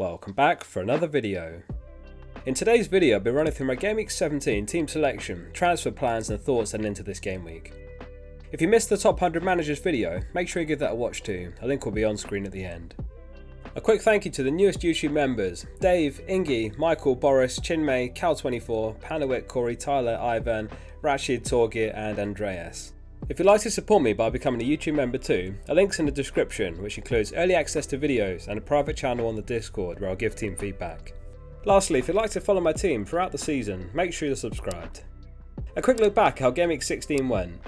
welcome back for another video. In today's video I'll be running through my Gameweek17 team selection, transfer plans and thoughts heading into this game week. If you missed the top 100 managers video, make sure you give that a watch too, a link will be on screen at the end. A quick thank you to the newest YouTube members, Dave, Ingi, Michael, Boris, Chinmay, Cal24, Panawit, Corey, Tyler, Ivan, Rashid, Torgir and Andreas. If you'd like to support me by becoming a YouTube member too, a link's in the description, which includes early access to videos and a private channel on the Discord where I'll give team feedback. Lastly, if you'd like to follow my team throughout the season, make sure you're subscribed. A quick look back at how Gameweek16 went.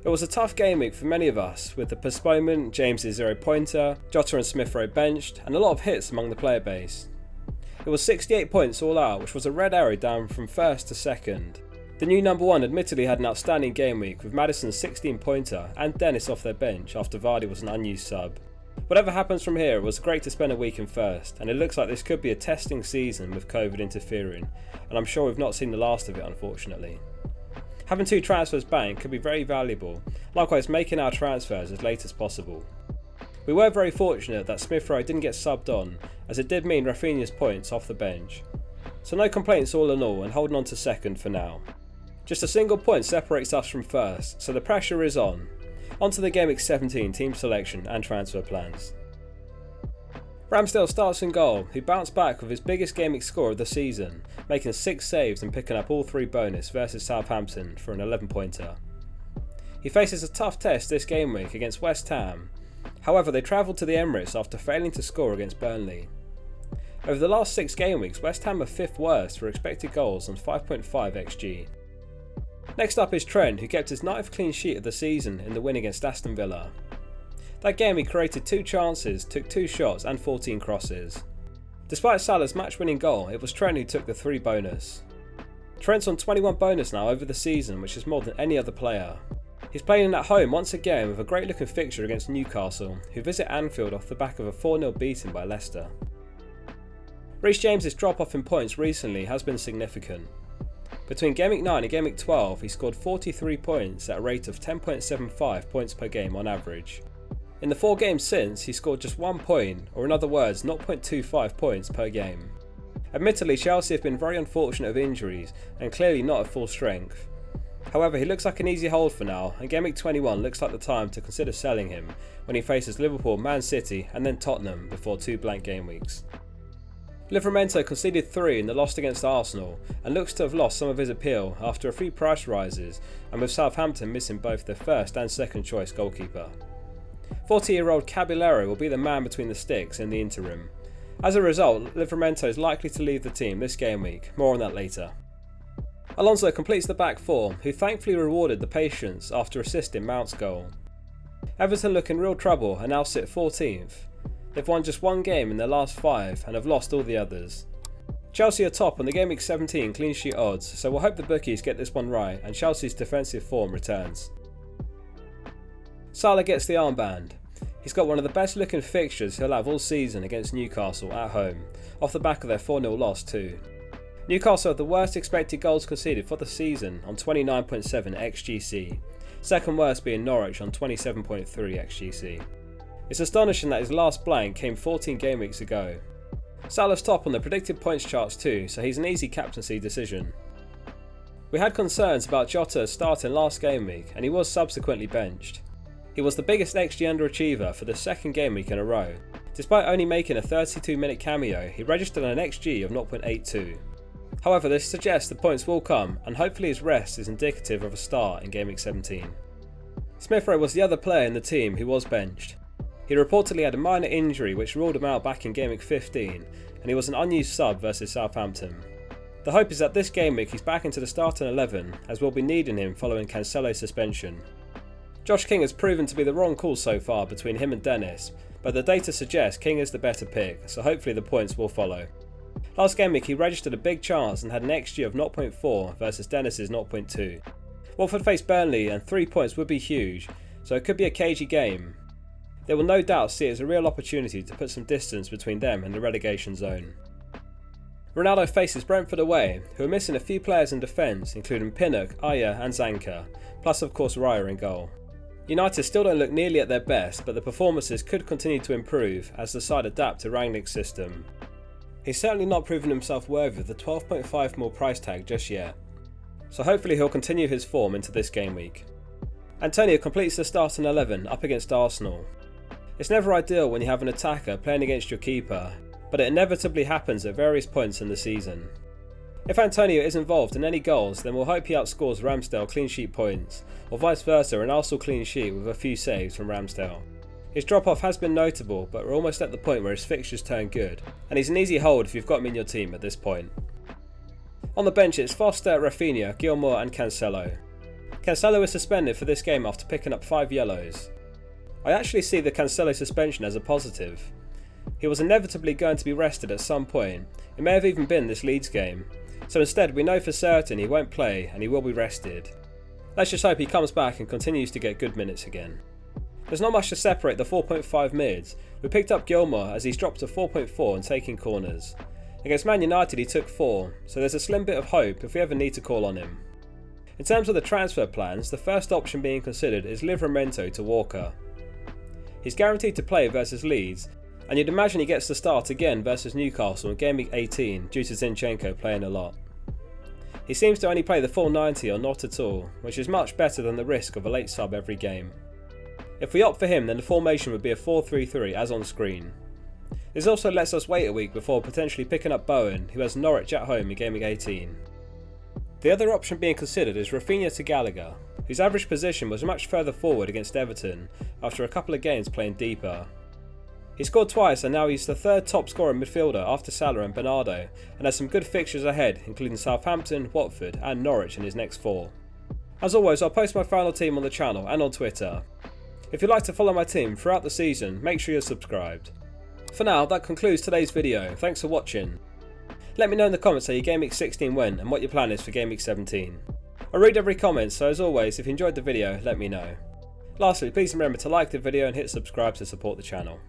It was a tough game week for many of us, with the postponement, James's 0-pointer, Jota and Smith Rowe benched, and a lot of hits among the player base. It was 68 points all out, which was a red arrow down from first to second. The new number one admittedly had an outstanding game week, with Maddison's 16-pointer and Dennis off their bench after Vardy was an unused sub. Whatever happens from here, it was great to spend a week in first, and it looks like this could be a testing season with COVID interfering, and I'm sure we've not seen the last of it unfortunately. Having 2 transfers banked could be very valuable, likewise making our transfers as late as possible. We were very fortunate that Smith Rowe didn't get subbed on, as it did mean Rafinha's points off the bench. So no complaints all in all, and holding on to second for now. Just a single point separates us from first, so the pressure is on. Onto the Gameweek17 team selection and transfer plans. Ramsdale starts in goal, who bounced back with his biggest game week score of the season, making 6 saves and picking up all 3 bonus versus Southampton for an 11-pointer. He faces a tough test this game week against West Ham, however they travelled to the Emirates after failing to score against Burnley. Over the last 6 game weeks, West Ham are 5th worst for expected goals on 5.5 xg. Next up is Trent, who kept his 9th clean sheet of the season in the win against Aston Villa. That game he created 2 chances, took 2 shots and 14 crosses. Despite Salah's match-winning goal, it was Trent who took the 3 bonus. Trent's on 21 bonus now over the season, which is more than any other player. He's playing at home once again with a great looking fixture against Newcastle, who visit Anfield off the back of a 4-0 beating by Leicester. Reece James's drop off in points recently has been significant. Between Game Week 9 and Game Week 12 he scored 43 points at a rate of 10.75 points per game on average. In the 4 games since, he scored just 1 point, or in other words 0.25 points per game. Admittedly, Chelsea have been very unfortunate of injuries and clearly not at full strength. However, he looks like an easy hold for now, and Game Week 21 looks like the time to consider selling him when he faces Liverpool, Man City and then Tottenham before 2 blank game weeks. Livramento conceded 3 in the loss against Arsenal and looks to have lost some of his appeal after a few price rises and with Southampton missing both their first and second choice goalkeeper. 40-year-old Caballero will be the man between the sticks in the interim. As a result, Livramento is likely to leave the team this game week, more on that later. Alonso completes the back 4, who thankfully rewarded the patience after assisting Mount's goal. Everton look in real trouble and now sit 14th. They've won just 1 game in their last 5 and have lost all the others. Chelsea are top on the Gameweek17 clean sheet odds, so we'll hope the bookies get this one right and Chelsea's defensive form returns. Salah gets the armband. He's got one of the best looking fixtures he'll have all season against Newcastle at home, off the back of their 4-0 loss too. Newcastle have the worst expected goals conceded for the season on 29.7 xgc, second worst being Norwich on 27.3 xgc. It's astonishing that his last blank came 14 game weeks ago. Salah's top on the predicted points charts too, so he's an easy captaincy decision. We had concerns about Jota starting last game week and he was subsequently benched. He was the biggest XG underachiever for the 2nd game week in a row. Despite only making a 32-minute cameo, he registered an XG of 0.82. However, this suggests the points will come and hopefully his rest is indicative of a start in Game Week 17. Smith Rowe was the other player in the team who was benched. He reportedly had a minor injury which ruled him out back in Game Week 15 and he was an unused sub versus Southampton. The hope is that this game week he's back into the starting 11 as we'll be needing him following Cancelo's suspension. Josh King has proven to be the wrong call so far between him and Dennis, but the data suggests King is the better pick, so hopefully the points will follow. Last game week he registered a big chance and had an XG of 0.4 versus Dennis's 0.2. Watford faced Burnley and 3 points would be huge, so it could be a cagey game. They will no doubt see it as a real opportunity to put some distance between them and the relegation zone. Ronaldo faces Brentford away, who are missing a few players in defence including Pinnock, Aya and Zanka, plus of course Raya in goal. United still don't look nearly at their best, but the performances could continue to improve as the side adapt to Rangnick's system. He's certainly not proven himself worthy of the 12.5 mil price tag just yet, so hopefully he'll continue his form into this game week. Antonio completes the starting 11 up against Arsenal. It's never ideal when you have an attacker playing against your keeper, but it inevitably happens at various points in the season. If Antonio is involved in any goals, then we'll hope he outscores Ramsdale clean sheet points, or vice versa, an Arsenal clean sheet with a few saves from Ramsdale. His drop off has been notable, but we're almost at the point where his fixtures turn good, and he's an easy hold if you've got him in your team at this point. On the bench it's Foster, Rafinha, Gilmour and Cancelo. Cancelo is suspended for this game after picking up 5 yellows. I actually see the Cancelo suspension as a positive. He was inevitably going to be rested at some point, it may have even been this Leeds game, so instead we know for certain he won't play and he will be rested. Let's just hope he comes back and continues to get good minutes again. There's not much to separate the 4.5 mids. We picked up Gilmour as he's dropped to 4.4 and taking corners. Against Man United he took 4, so there's a slim bit of hope if we ever need to call on him. In terms of the transfer plans, the first option being considered is Livramento to Walker. He's guaranteed to play versus Leeds, and you'd imagine he gets the start again versus Newcastle in Gameweek 18 due to Zinchenko playing a lot. He seems to only play the full 90 or not at all, which is much better than the risk of a late sub every game. If we opt for him, then the formation would be a 4-3-3 as on screen. This also lets us wait a week before potentially picking up Bowen, who has Norwich at home in Gameweek 18. The other option being considered is Rafinha to Gallagher, whose average position was much further forward against Everton after a couple of games playing deeper. He scored twice and now he's the third top scorer midfielder after Salah and Bernardo, and has some good fixtures ahead including Southampton, Watford and Norwich in his next 4. As always, I'll post my final team on the channel and on Twitter. If you'd like to follow my team throughout the season, make sure you're subscribed. For now, that concludes today's video, thanks for watching. Let me know in the comments how your Gameweek 16 went and what your plan is for Gameweek 17. I read every comment, so as always, if you enjoyed the video, let me know. Lastly, please remember to like the video and hit subscribe to support the channel.